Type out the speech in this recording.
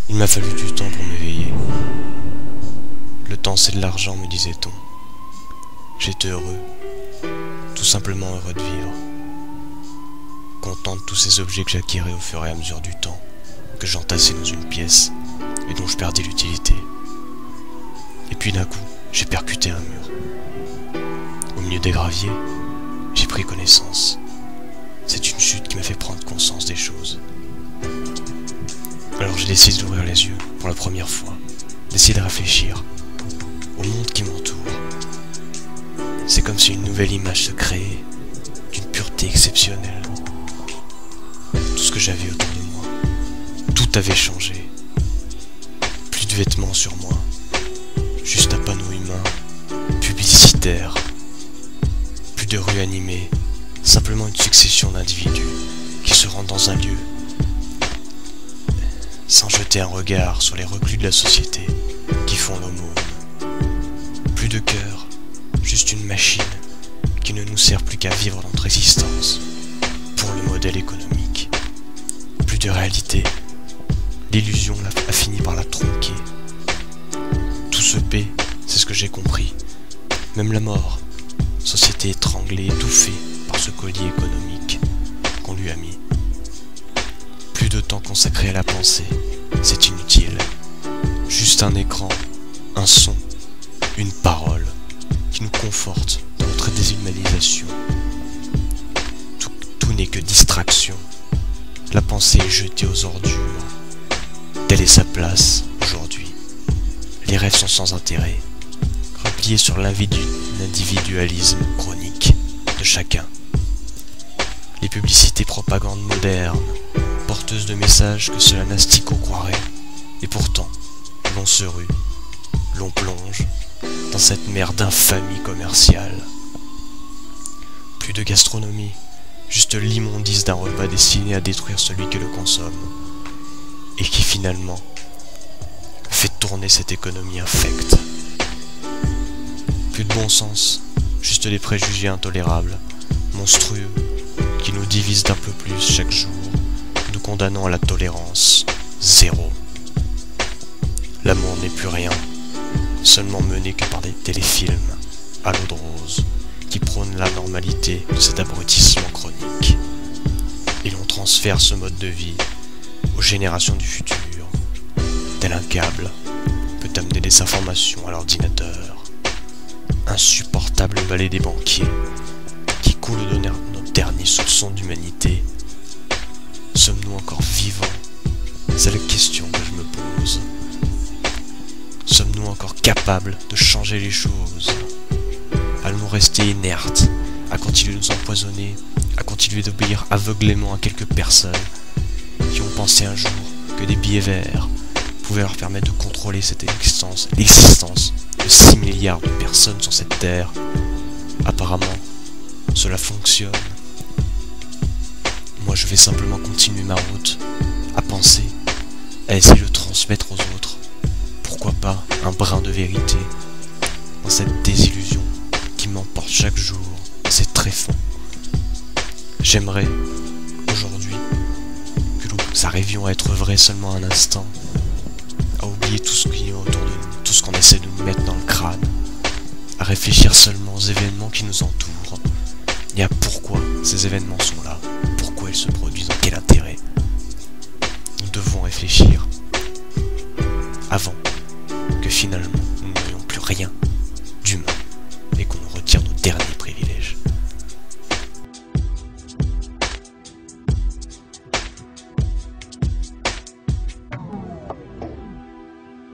Il m'a fallu du temps pour m'éveiller. Le temps c'est de l'argent, me disait-on. J'étais heureux, tout simplement heureux de vivre. Content de tous ces objets que j'acquérais au fur et à mesure du temps, que j'entassais dans une pièce et dont je perdais l'utilité. Et puis d'un coup, j'ai percuté un mur. Au milieu des graviers, j'ai pris connaissance. C'est une chute qui m'a fait prendre conscience des choses. Alors j'ai décidé d'ouvrir les yeux pour la première fois, d'essayer de réfléchir au monde qui m'entoure. C'est comme si une nouvelle image se créait, d'une pureté exceptionnelle. Tout ce que j'avais autour de moi, tout avait changé. Plus de vêtements sur moi, juste un panneau humain, publicitaire. Plus de rues animées, simplement une succession d'individus qui se rendent dans un lieu sans jeter un regard sur les reclus de la société qui font l'aumône. Plus de cœur, juste une machine qui ne nous sert plus qu'à vivre notre existence pour le modèle économique. Plus de réalité, l'illusion a fini par la tronquer. Tout se paie, c'est ce que j'ai compris. Même la mort, société étranglée, étouffée par ce collier économique qu'on lui a mis. Plus de temps consacré à la pensée, c'est inutile. Juste un écran, un son, une parole qui nous conforte dans notre déshumanisation. Tout n'est que distraction. La pensée est jetée aux ordures. Telle est sa place aujourd'hui. Les rêves sont sans intérêt, repliés sur l'individualisme chronique de chacun. Les publicités propagandes modernes, porteuses de messages que seul un asticot croirait, et pourtant, l'on se rue, l'on plonge dans cette mer d'infamie commerciale. Plus de gastronomie, juste l'immondice d'un repas destiné à détruire celui qui le consomme, et qui finalement fait tourner cette économie infecte. Plus de bon sens, juste des préjugés intolérables, monstrueux, qui nous divisent d'un peu plus chaque jour, nous condamnant à la tolérance zéro. L'amour n'est plus rien, seulement mené que par des téléfilms à l'eau de rose, qui prônent la normalité de cet abrutissement chronique. Et l'on transfère ce mode de vie aux générations du futur, tel un câble peut amener des informations à l'ordinateur. Insupportable balai des banquiers qui coule au notre dernier soupçon d'humanité. Sommes-nous encore vivants? C'est la question que je me pose. Sommes-nous encore capables de changer les choses? Allons-nous rester inertes, à continuer de nous empoisonner, à continuer d'obéir aveuglément à quelques personnes qui ont pensé un jour que des billets verts pouvaient leur permettre de contrôler cette l'existence de 6 milliards de personnes sur cette terre? Apparemment, cela fonctionne. Moi, je vais simplement continuer ma route, à penser, à essayer de transmettre aux autres, pourquoi pas, un brin de vérité, dans cette désillusion qui m'emporte chaque jour, c'est tréfonds. J'aimerais, aujourd'hui, que nous arrivions à être vrais seulement un instant, à oublier tout ce qui est autour de nous, tout ce qu'on essaie de nous mettre dans le crâne, à réfléchir seulement aux événements qui nous entourent, et à pourquoi ces événements sont là, pourquoi ils se produisent, en quel intérêt. Nous devons réfléchir avant que finalement nous n'ayons plus rien.